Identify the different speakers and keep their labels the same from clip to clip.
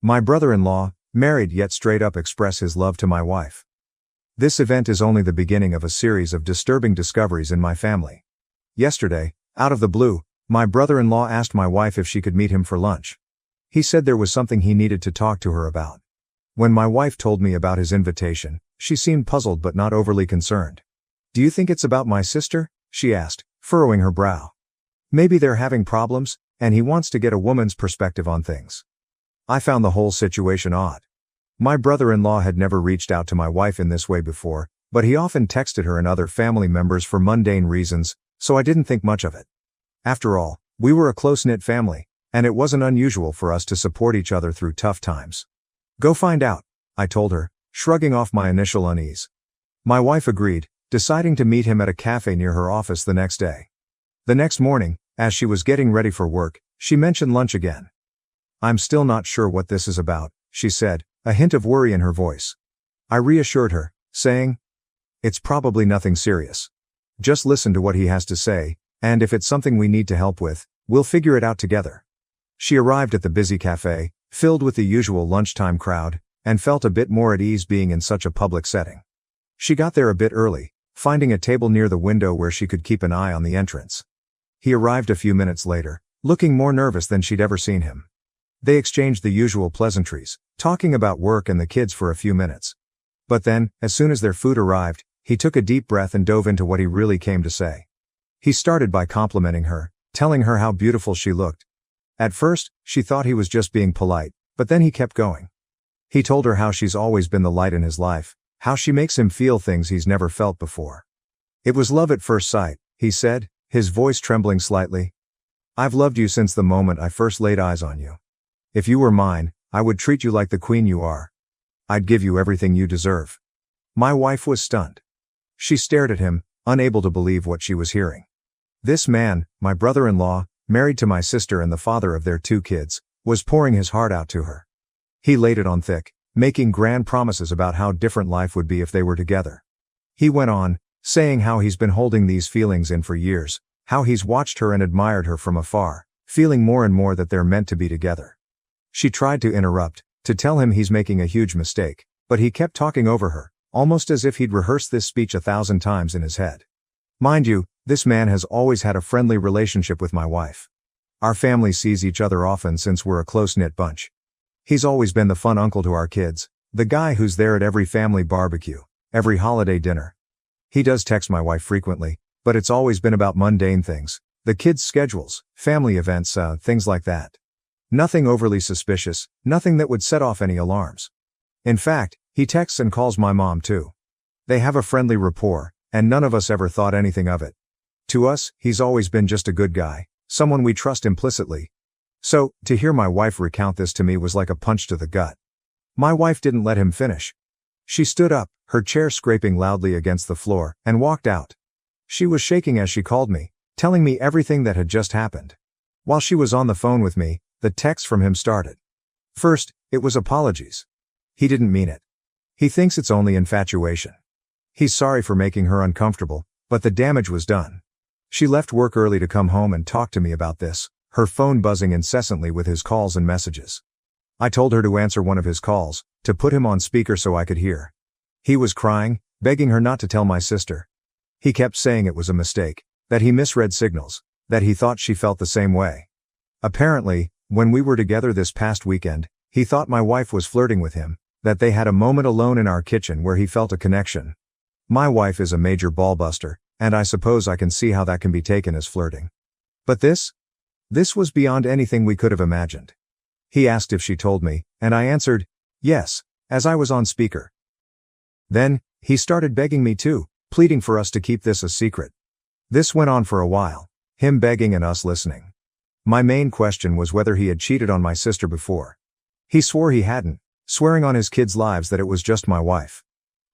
Speaker 1: My brother-in-law, married yet straight up express his love to my wife. This event is only the beginning of a series of disturbing discoveries in my family. Yesterday, out of the blue, my brother-in-law asked my wife if she could meet him for lunch. He said there was something he needed to talk to her about. When my wife told me about his invitation, she seemed puzzled but not overly concerned. "Do you think it's about my sister?" she asked, furrowing her brow. "Maybe they're having problems, and he wants to get a woman's perspective on things." I found the whole situation odd. My brother-in-law had never reached out to my wife in this way before, but he often texted her and other family members for mundane reasons, so I didn't think much of it. After all, we were a close-knit family, and it wasn't unusual for us to support each other through tough times. "Go find out," I told her, shrugging off my initial unease. My wife agreed, deciding to meet him at a cafe near her office the next day. The next morning, as she was getting ready for work, she mentioned lunch again. "I'm still not sure what this is about," she said, a hint of worry in her voice. I reassured her, saying, "It's probably nothing serious. Just listen to what he has to say, and if it's something we need to help with, we'll figure it out together." She arrived at the busy cafe, filled with the usual lunchtime crowd, and felt a bit more at ease being in such a public setting. She got there a bit early, finding a table near the window where she could keep an eye on the entrance. He arrived a few minutes later, looking more nervous than she'd ever seen him. They exchanged the usual pleasantries, talking about work and the kids for a few minutes. But then, as soon as their food arrived, he took a deep breath and dove into what he really came to say. He started by complimenting her, telling her how beautiful she looked. At first, she thought he was just being polite, but then he kept going. He told her how she's always been the light in his life, how she makes him feel things he's never felt before. "It was love at first sight," he said, his voice trembling slightly. "I've loved you since the moment I first laid eyes on you. If you were mine, I would treat you like the queen you are. I'd give you everything you deserve." My wife was stunned. She stared at him, unable to believe what she was hearing. This man, my brother-in-law, married to my sister and the father of their 2 kids, was pouring his heart out to her. He laid it on thick, making grand promises about how different life would be if they were together. He went on, saying how he's been holding these feelings in for years, how he's watched her and admired her from afar, feeling more and more that they're meant to be together. She tried to interrupt, to tell him he's making a huge mistake, but he kept talking over her, almost as if he'd rehearsed this speech 1,000 times in his head. Mind you, this man has always had a friendly relationship with my wife. Our family sees each other often since we're a close-knit bunch. He's always been the fun uncle to our kids, the guy who's there at every family barbecue, every holiday dinner. He does text my wife frequently, but it's always been about mundane things, the kids' schedules, family events, things like that. Nothing overly suspicious, nothing that would set off any alarms. In fact, he texts and calls my mom too. They have a friendly rapport, and none of us ever thought anything of it. To us, he's always been just a good guy, someone we trust implicitly. So, to hear my wife recount this to me was like a punch to the gut. My wife didn't let him finish. She stood up, her chair scraping loudly against the floor, and walked out. She was shaking as she called me, telling me everything that had just happened. While she was on the phone with me, the text from him started. First, it was apologies. He didn't mean it. He thinks it's only infatuation. He's sorry for making her uncomfortable, but the damage was done. She left work early to come home and talk to me about this, her phone buzzing incessantly with his calls and messages. I told her to answer one of his calls, to put him on speaker so I could hear. He was crying, begging her not to tell my sister. He kept saying it was a mistake, that he misread signals, that he thought she felt the same way. Apparently, when we were together this past weekend, he thought my wife was flirting with him, that they had a moment alone in our kitchen where he felt a connection. My wife is a major ballbuster, and I suppose I can see how that can be taken as flirting. But this was beyond anything we could have imagined. He asked if she told me, and I answered, yes, as I was on speaker. Then, he started begging me too, pleading for us to keep this a secret. This went on for a while, him begging and us listening. My main question was whether he had cheated on my sister before. He swore he hadn't, swearing on his kids' lives that it was just my wife.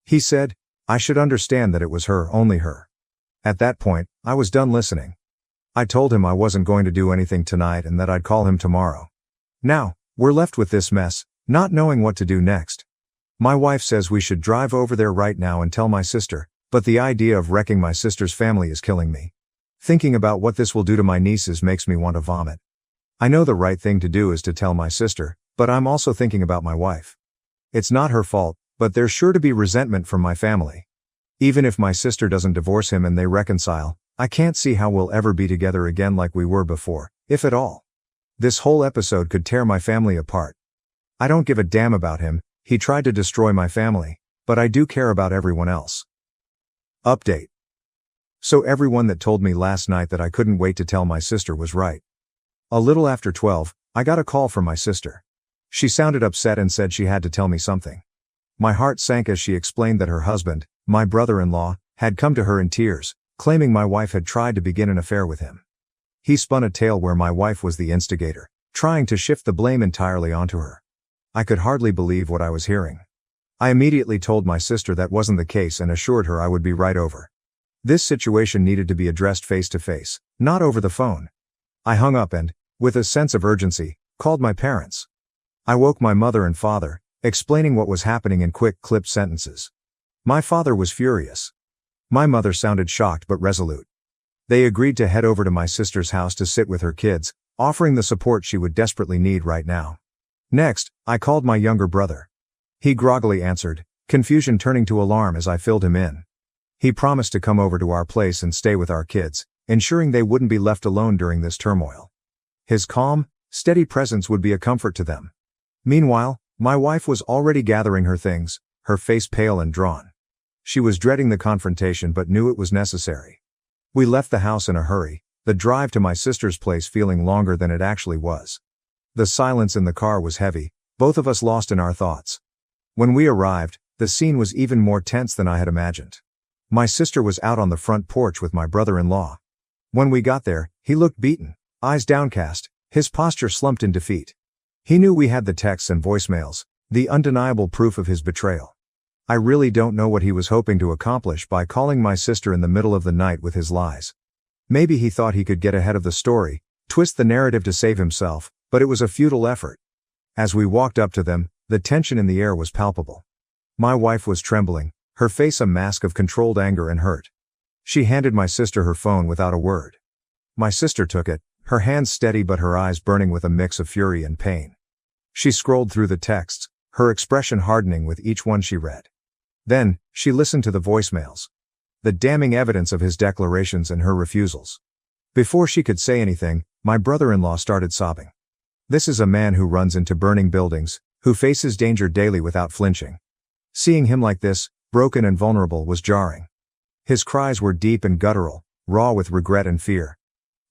Speaker 1: He said, I should understand that it was her, only her. At that point, I was done listening. I told him I wasn't going to do anything tonight and that I'd call him tomorrow. Now, we're left with this mess, not knowing what to do next. My wife says we should drive over there right now and tell my sister, but the idea of wrecking my sister's family is killing me. Thinking about what this will do to my nieces makes me want to vomit. I know the right thing to do is to tell my sister, But I'm also thinking about my wife. It's not her fault, but there's sure to be resentment from my family. Even if my sister doesn't divorce him and they reconcile, I can't see how we'll ever be together again like we were before, if at all. This whole episode could tear my family apart. I don't give a damn about him, he tried to destroy my family, but I do care about everyone else. Update. So everyone that told me last night that I couldn't wait to tell my sister was right. A little after 12, I got a call from my sister. She sounded upset and said she had to tell me something. My heart sank as she explained that her husband, my brother-in-law, had come to her in tears, claiming my wife had tried to begin an affair with him. He spun a tale where my wife was the instigator, trying to shift the blame entirely onto her. I could hardly believe what I was hearing. I immediately told my sister that wasn't the case and assured her I would be right over. This situation needed to be addressed face to face, not over the phone. I hung up and, with a sense of urgency, called my parents. I woke my mother and father, explaining what was happening in quick, clipped sentences. My father was furious. My mother sounded shocked but resolute. They agreed to head over to my sister's house to sit with her kids, offering the support she would desperately need right now. Next, I called my younger brother. He groggily answered, confusion turning to alarm as I filled him in. He promised to come over to our place and stay with our kids, ensuring they wouldn't be left alone during this turmoil. His calm, steady presence would be a comfort to them. Meanwhile, my wife was already gathering her things, her face pale and drawn. She was dreading the confrontation but knew it was necessary. We left the house in a hurry, the drive to my sister's place feeling longer than it actually was. The silence in the car was heavy, both of us lost in our thoughts. When we arrived, the scene was even more tense than I had imagined. My sister was out on the front porch with my brother-in-law. When we got there, he looked beaten, eyes downcast, his posture slumped in defeat. He knew we had the texts and voicemails, the undeniable proof of his betrayal. I really don't know what he was hoping to accomplish by calling my sister in the middle of the night with his lies. Maybe he thought he could get ahead of the story, twist the narrative to save himself, but it was a futile effort. As we walked up to them, the tension in the air was palpable. My wife was trembling, her face a mask of controlled anger and hurt. She handed my sister her phone without a word. My sister took it, her hands steady but her eyes burning with a mix of fury and pain. She scrolled through the texts, her expression hardening with each one she read. Then, she listened to the voicemails. The damning evidence of his declarations and her refusals. Before she could say anything, my brother-in-law started sobbing. This is a man who runs into burning buildings, who faces danger daily without flinching. Seeing him like this, broken and vulnerable, was jarring. His cries were deep and guttural, raw with regret and fear.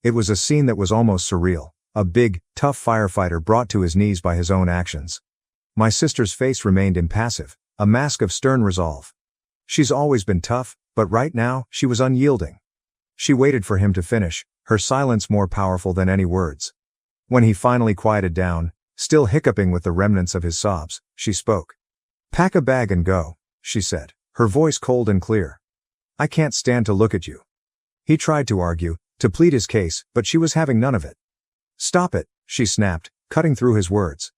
Speaker 1: It was a scene that was almost surreal, a big, tough firefighter brought to his knees by his own actions. My sister's face remained impassive, a mask of stern resolve. She's always been tough, but right now, she was unyielding. She waited for him to finish, her silence more powerful than any words. When he finally quieted down, still hiccuping with the remnants of his sobs, she spoke. "Pack a bag and go," she said, her voice cold and clear. "I can't stand to look at you." He tried to argue, to plead his case, but she was having none of it. "Stop it," she snapped, cutting through his words.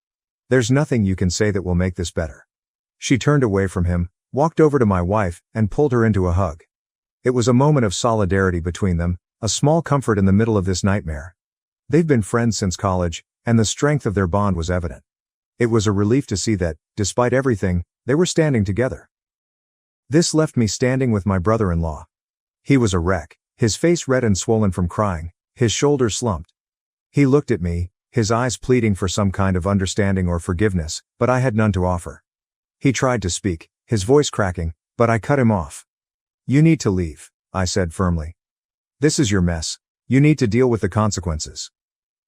Speaker 1: "There's nothing you can say that will make this better." She turned away from him, walked over to my wife, and pulled her into a hug. It was a moment of solidarity between them, a small comfort in the middle of this nightmare. They've been friends since college, and the strength of their bond was evident. It was a relief to see that, despite everything, they were standing together. This left me standing with my brother-in-law. He was a wreck, his face red and swollen from crying, his shoulders slumped. He looked at me, his eyes pleading for some kind of understanding or forgiveness, but I had none to offer. He tried to speak, his voice cracking, but I cut him off. "You need to leave," I said firmly. "This is your mess. You need to deal with the consequences."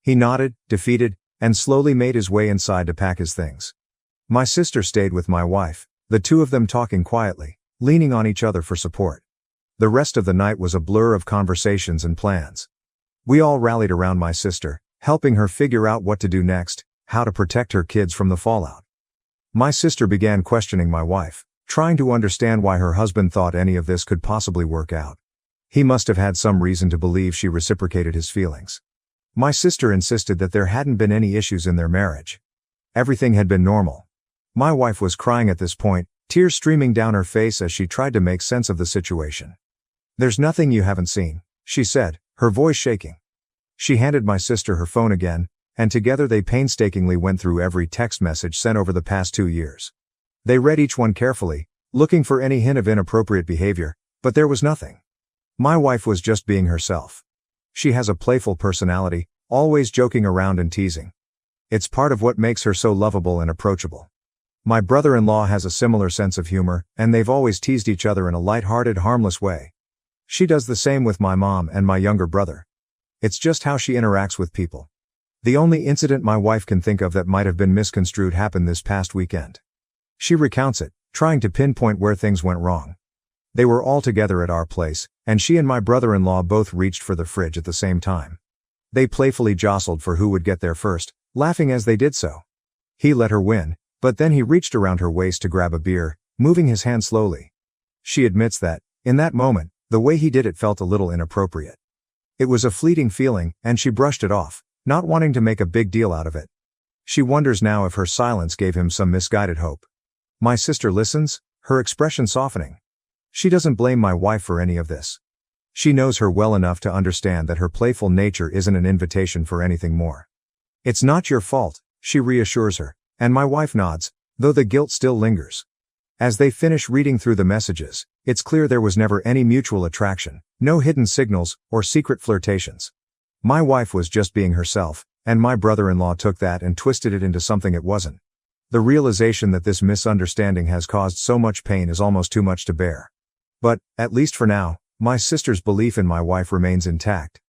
Speaker 1: He nodded, defeated, and slowly made his way inside to pack his things. My sister stayed with my wife, the two of them talking quietly, leaning on each other for support. The rest of the night was a blur of conversations and plans. We all rallied around my sister, helping her figure out what to do next, how to protect her kids from the fallout. My sister began questioning my wife, trying to understand why her husband thought any of this could possibly work out. He must have had some reason to believe she reciprocated his feelings. My sister insisted that there hadn't been any issues in their marriage. Everything had been normal. My wife was crying at this point, tears streaming down her face as she tried to make sense of the situation. "There's nothing you haven't seen," she said, her voice shaking. She handed my sister her phone again, and together they painstakingly went through every text message sent over the past 2 years. They read each one carefully, looking for any hint of inappropriate behavior, but there was nothing. My wife was just being herself. She has a playful personality, always joking around and teasing. It's part of what makes her so lovable and approachable. My brother-in-law has a similar sense of humor, and they've always teased each other in a light-hearted, harmless way. She does the same with my mom and my younger brother. It's just how she interacts with people. The only incident my wife can think of that might have been misconstrued happened this past weekend. She recounts it, trying to pinpoint where things went wrong. They were all together at our place, and she and my brother-in-law both reached for the fridge at the same time. They playfully jostled for who would get there first, laughing as they did so. He let her win, but then he reached around her waist to grab a beer, moving his hand slowly. She admits that, in that moment, the way he did it felt a little inappropriate. It was a fleeting feeling, and she brushed it off, not wanting to make a big deal out of it. She wonders now if her silence gave him some misguided hope. My sister listens, her expression softening. She doesn't blame my wife for any of this. She knows her well enough to understand that her playful nature isn't an invitation for anything more. It's not your fault, she reassures her, and my wife nods, though the guilt still lingers. As they finish reading through the messages, it's clear there was never any mutual attraction, no hidden signals, or secret flirtations. My wife was just being herself, and my brother-in-law took that and twisted it into something it wasn't. The realization that this misunderstanding has caused so much pain is almost too much to bear. But, at least for now, my sister's belief in my wife remains intact.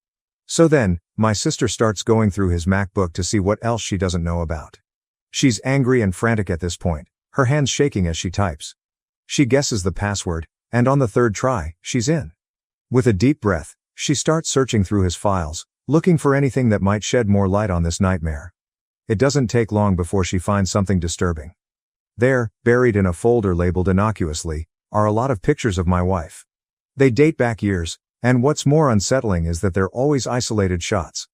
Speaker 1: So then, my sister starts going through his MacBook to see what else she doesn't know about. She's angry and frantic at this point, her hands shaking as she types. She guesses the password, and on the third try, she's in. With a deep breath, she starts searching through his files, looking for anything that might shed more light on this nightmare. It doesn't take long before she finds something disturbing. There, buried in a folder labeled innocuously, are a lot of pictures of my wife. They date back years, and what's more unsettling is that they're always isolated shots.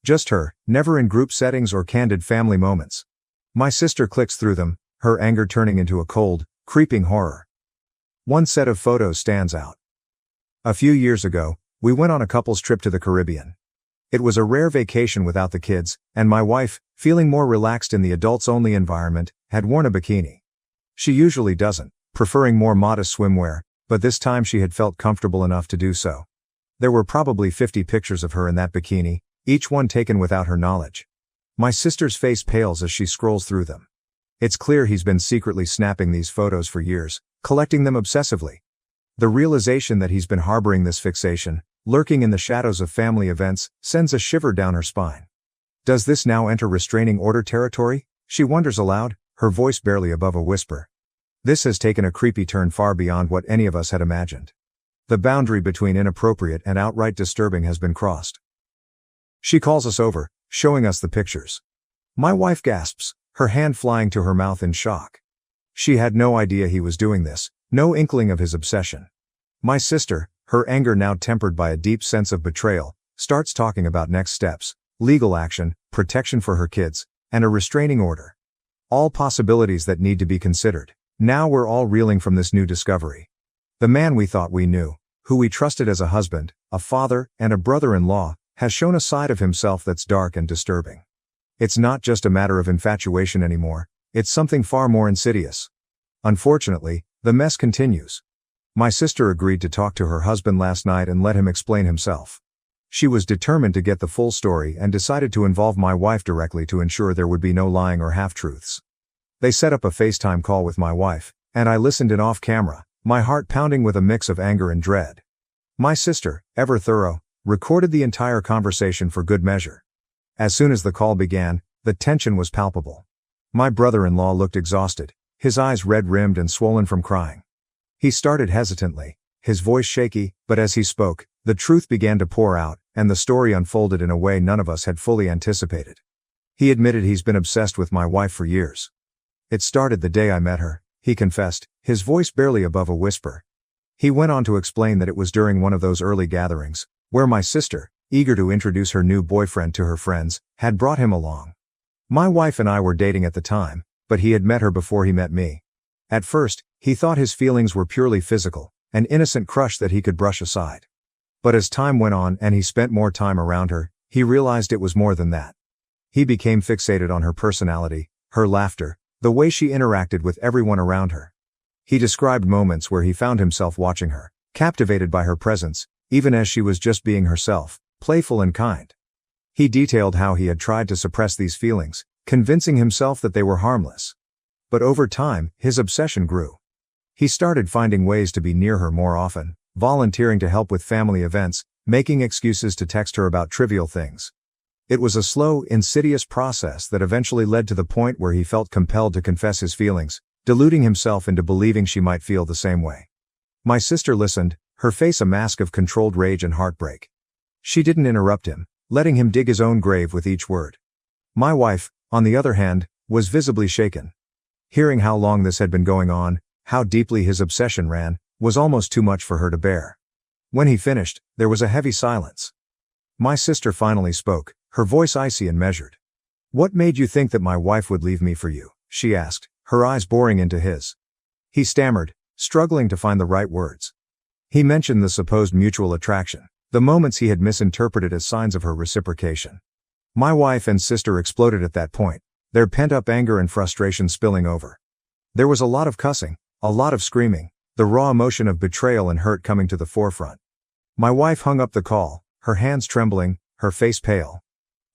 Speaker 1: Just her, never in group settings or candid family moments. My sister clicks through them, her anger turning into a cold, creeping horror. One set of photos stands out. A few years ago, we went on a couple's trip to the Caribbean. It was a rare vacation without the kids, and my wife, feeling more relaxed in the adults-only environment, had worn a bikini. She usually doesn't, preferring more modest swimwear, but this time she had felt comfortable enough to do so. There were probably 50 pictures of her in that bikini, each one taken without her knowledge. My sister's face pales as she scrolls through them. It's clear he's been secretly snapping these photos for years, collecting them obsessively. The realization that he's been harboring this fixation, lurking in the shadows of family events, sends a shiver down her spine. Does this now enter restraining order territory? She wonders aloud, her voice barely above a whisper. This has taken a creepy turn far beyond what any of us had imagined. The boundary between inappropriate and outright disturbing has been crossed. She calls us over, showing us the pictures. My wife gasps, her hand flying to her mouth in shock. She had no idea he was doing this, no inkling of his obsession. My sister, her anger now tempered by a deep sense of betrayal, starts talking about next steps, legal action, protection for her kids, and a restraining order. All possibilities that need to be considered. Now we're all reeling from this new discovery. The man we thought we knew, who we trusted as a husband, a father, and a brother-in-law, has shown a side of himself that's dark and disturbing. It's not just a matter of infatuation anymore, it's something far more insidious. Unfortunately, the mess continues. My sister agreed to talk to her husband last night and let him explain himself. She was determined to get the full story and decided to involve my wife directly to ensure there would be no lying or half-truths. They set up a FaceTime call with my wife, and I listened in off camera, my heart pounding with a mix of anger and dread. My sister, ever thorough, recorded the entire conversation for good measure. As soon as the call began, the tension was palpable. My brother-in-law looked exhausted, his eyes red-rimmed and swollen from crying. He started hesitantly, his voice shaky, but as he spoke, the truth began to pour out, and the story unfolded in a way none of us had fully anticipated. He admitted he's been obsessed with my wife for years. It started the day I met her, he confessed, his voice barely above a whisper. He went on to explain that it was during one of those early gatherings, where my sister, eager to introduce her new boyfriend to her friends, had brought him along. My wife and I were dating at the time, but he had met her before he met me. At first, he thought his feelings were purely physical, an innocent crush that he could brush aside. But as time went on and he spent more time around her, he realized it was more than that. He became fixated on her personality, her laughter, the way she interacted with everyone around her. He described moments where he found himself watching her, captivated by her presence, even as she was just being herself, playful and kind. He detailed how he had tried to suppress these feelings, convincing himself that they were harmless. But over time, his obsession grew. He started finding ways to be near her more often, volunteering to help with family events, making excuses to text her about trivial things. It was a slow, insidious process that eventually led to the point where he felt compelled to confess his feelings, deluding himself into believing she might feel the same way. My sister listened, her face a mask of controlled rage and heartbreak. She didn't interrupt him, letting him dig his own grave with each word. My wife, on the other hand, was visibly shaken. Hearing how long this had been going on, how deeply his obsession ran, was almost too much for her to bear. When he finished, there was a heavy silence. My sister finally spoke, her voice icy and measured. "What made you think that my wife would leave me for you?" she asked, her eyes boring into his. He stammered, struggling to find the right words. He mentioned the supposed mutual attraction, the moments he had misinterpreted as signs of her reciprocation. My wife and sister exploded at that point, their pent-up anger and frustration spilling over. There was a lot of cussing, a lot of screaming, the raw emotion of betrayal and hurt coming to the forefront. My wife hung up the call, her hands trembling, her face pale.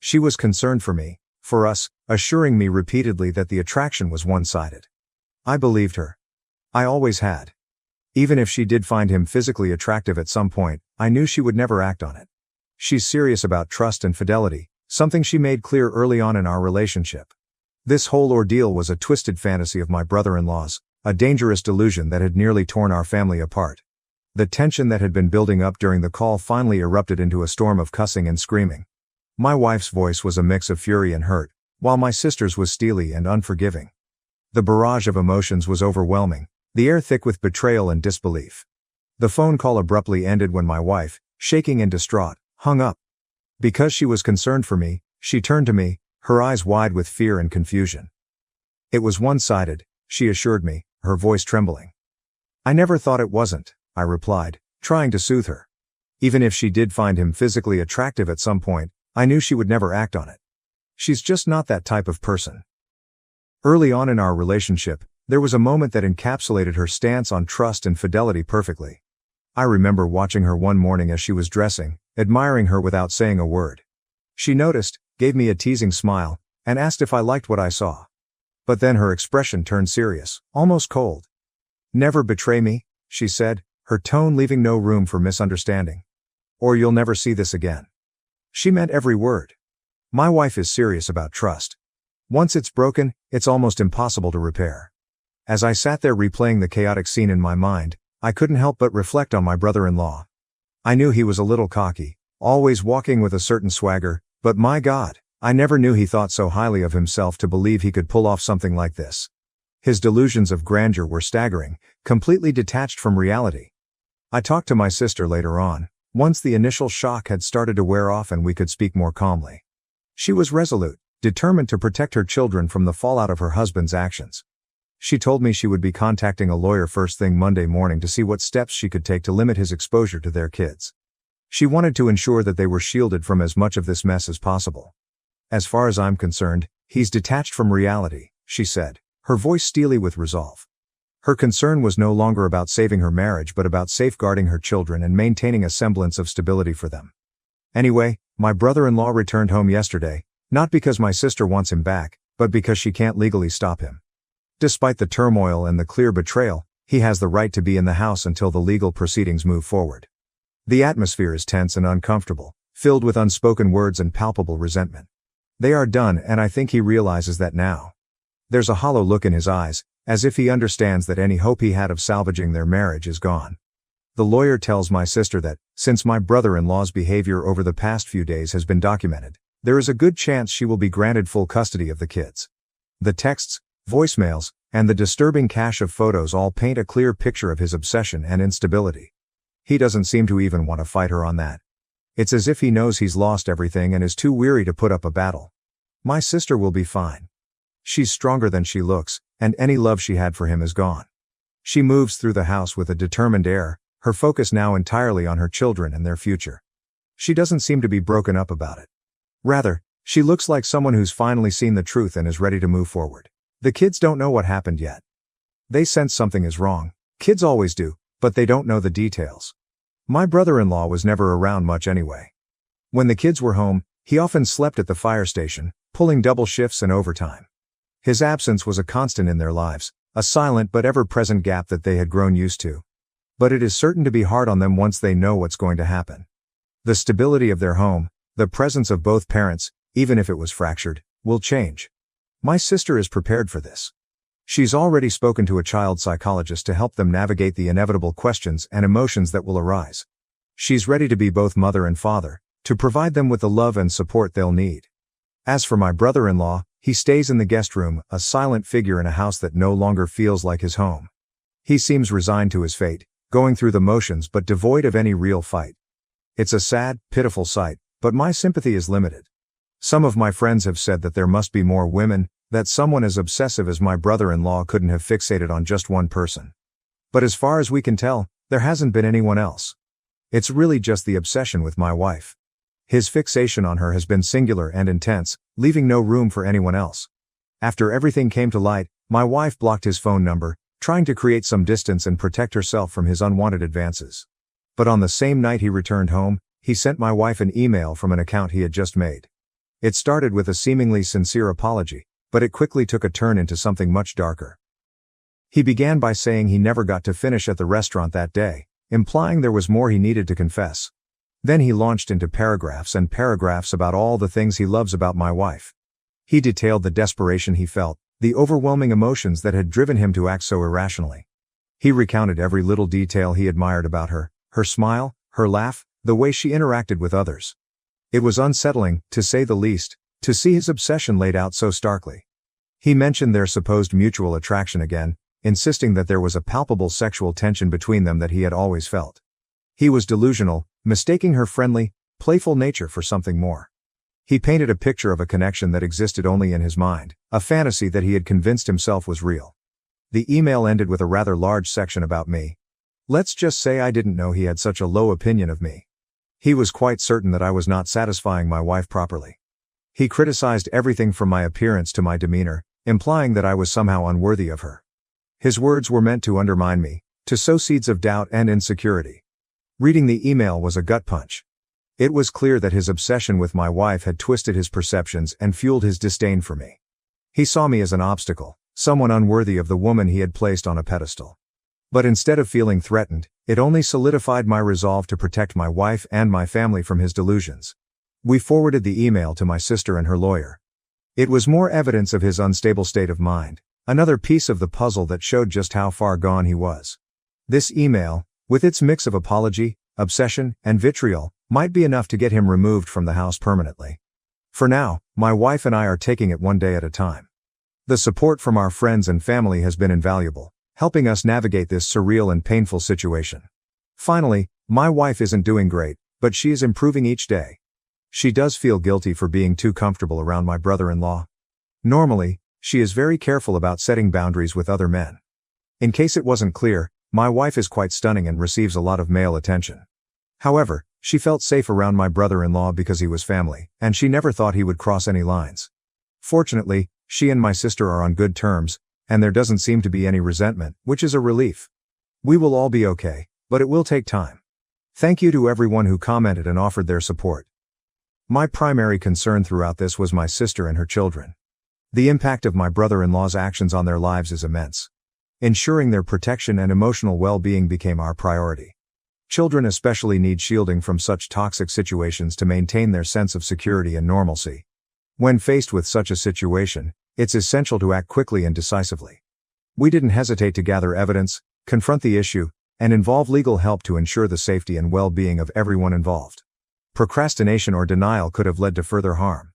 Speaker 1: She was concerned for me, for us, assuring me repeatedly that the attraction was one-sided. I believed her. I always had. Even if she did find him physically attractive at some point, I knew she would never act on it. She's serious about trust and fidelity, something she made clear early on in our relationship. This whole ordeal was a twisted fantasy of my brother-in-law's, a dangerous delusion that had nearly torn our family apart. The tension that had been building up during the call finally erupted into a storm of cussing and screaming. My wife's voice was a mix of fury and hurt, while my sister's was steely and unforgiving. The barrage of emotions was overwhelming, the air thick with betrayal and disbelief. The phone call abruptly ended when my wife, shaking and distraught, hung up. Because she was concerned for me, she turned to me, her eyes wide with fear and confusion. "It was one-sided," she assured me, her voice trembling. "I never thought it wasn't," I replied, trying to soothe her. Even if she did find him physically attractive at some point, I knew she would never act on it. She's just not that type of person. Early on in our relationship, there was a moment that encapsulated her stance on trust and fidelity perfectly. I remember watching her one morning as she was dressing, admiring her without saying a word. She noticed, gave me a teasing smile, and asked if I liked what I saw. But then her expression turned serious, almost cold. "Never betray me," she said, her tone leaving no room for misunderstanding. "Or you'll never see this again." She meant every word. My wife is serious about trust. Once it's broken, it's almost impossible to repair. As I sat there replaying the chaotic scene in my mind, I couldn't help but reflect on my brother-in-law. I knew he was a little cocky, always walking with a certain swagger, but my God, I never knew he thought so highly of himself to believe he could pull off something like this. His delusions of grandeur were staggering, completely detached from reality. I talked to my sister later on, once the initial shock had started to wear off and we could speak more calmly. She was resolute, determined to protect her children from the fallout of her husband's actions. She told me she would be contacting a lawyer first thing Monday morning to see what steps she could take to limit his exposure to their kids. She wanted to ensure that they were shielded from as much of this mess as possible. "As far as I'm concerned, he's detached from reality," she said, her voice steely with resolve. Her concern was no longer about saving her marriage but about safeguarding her children and maintaining a semblance of stability for them. Anyway, my brother-in-law returned home yesterday, not because my sister wants him back, but because she can't legally stop him. Despite the turmoil and the clear betrayal, he has the right to be in the house until the legal proceedings move forward. The atmosphere is tense and uncomfortable, filled with unspoken words and palpable resentment. They are done, and I think he realizes that now. There's a hollow look in his eyes, as if he understands that any hope he had of salvaging their marriage is gone. The lawyer tells my sister that, since my brother-in-law's behavior over the past few days has been documented, there is a good chance she will be granted full custody of the kids. The texts, voicemails, and the disturbing cache of photos all paint a clear picture of his obsession and instability. He doesn't seem to even want to fight her on that. It's as if he knows he's lost everything and is too weary to put up a battle. My sister will be fine. She's stronger than she looks, and any love she had for him is gone. She moves through the house with a determined air, her focus now entirely on her children and their future. She doesn't seem to be broken up about it. Rather, She looks like someone who's finally seen the truth and is ready to move forward. The kids don't know what happened yet. They sense something is wrong. Kids always do, but they don't know the details. My brother-in-law was never around much anyway. When the kids were home, he often slept at the fire station, pulling double shifts and overtime. His absence was a constant in their lives, a silent but ever-present gap that they had grown used to. But it is certain to be hard on them once they know what's going to happen. The stability of their home, the presence of both parents, even if it was fractured, will change. My sister is prepared for this. She's already spoken to a child psychologist to help them navigate the inevitable questions and emotions that will arise. She's ready to be both mother and father, to provide them with the love and support they'll need. As for my brother-in-law, he stays in the guest room, a silent figure in a house that no longer feels like his home. He seems resigned to his fate, going through the motions but devoid of any real fight. It's a sad, pitiful sight, but my sympathy is limited. Some of my friends have said that there must be more women, that someone as obsessive as my brother-in-law couldn't have fixated on just one person. But as far as we can tell, there hasn't been anyone else. It's really just the obsession with my wife. His fixation on her has been singular and intense, leaving no room for anyone else. After everything came to light, my wife blocked his phone number, trying to create some distance and protect herself from his unwanted advances. But on the same night he returned home, he sent my wife an email from an account he had just made. It started with a seemingly sincere apology, but it quickly took a turn into something much darker. He began by saying he never got to finish at the restaurant that day, implying there was more he needed to confess. Then he launched into paragraphs and paragraphs about all the things he loves about my wife. He detailed the desperation he felt, the overwhelming emotions that had driven him to act so irrationally. He recounted every little detail he admired about her smile, her laugh, the way she interacted with others. It was unsettling, to say the least, to see his obsession laid out so starkly. He mentioned their supposed mutual attraction again, insisting that there was a palpable sexual tension between them that he had always felt. He was delusional, mistaking her friendly, playful nature for something more. He painted a picture of a connection that existed only in his mind, a fantasy that he had convinced himself was real. The email ended with a rather large section about me. Let's just say I didn't know he had such a low opinion of me. He was quite certain that I was not satisfying my wife properly. He criticized everything from my appearance to my demeanor, implying that I was somehow unworthy of her. His words were meant to undermine me, to sow seeds of doubt and insecurity. Reading the email was a gut punch. It was clear that his obsession with my wife had twisted his perceptions and fueled his disdain for me. He saw me as an obstacle, someone unworthy of the woman he had placed on a pedestal. But instead of feeling threatened, it only solidified my resolve to protect my wife and my family from his delusions. We forwarded the email to my sister and her lawyer. It was more evidence of his unstable state of mind, another piece of the puzzle that showed just how far gone he was. This email, with its mix of apology, obsession, and vitriol, might be enough to get him removed from the house permanently. For now, my wife and I are taking it one day at a time. The support from our friends and family has been invaluable, helping us navigate this surreal and painful situation. Finally, my wife isn't doing great, but she is improving each day. She does feel guilty for being too comfortable around my brother-in-law. Normally, she is very careful about setting boundaries with other men. In case it wasn't clear, my wife is quite stunning and receives a lot of male attention. However, she felt safe around my brother-in-law because he was family, and she never thought he would cross any lines. Fortunately, she and my sister are on good terms, and there doesn't seem to be any resentment, which is a relief. We will all be okay, but it will take time. Thank you to everyone who commented and offered their support. My primary concern throughout this was my sister and her children. The impact of my brother-in-law's actions on their lives is immense. Ensuring their protection and emotional well-being became our priority. Children especially need shielding from such toxic situations to maintain their sense of security and normalcy. When faced with such a situation, it's essential to act quickly and decisively. We didn't hesitate to gather evidence, confront the issue, and involve legal help to ensure the safety and well-being of everyone involved. Procrastination or denial could have led to further harm.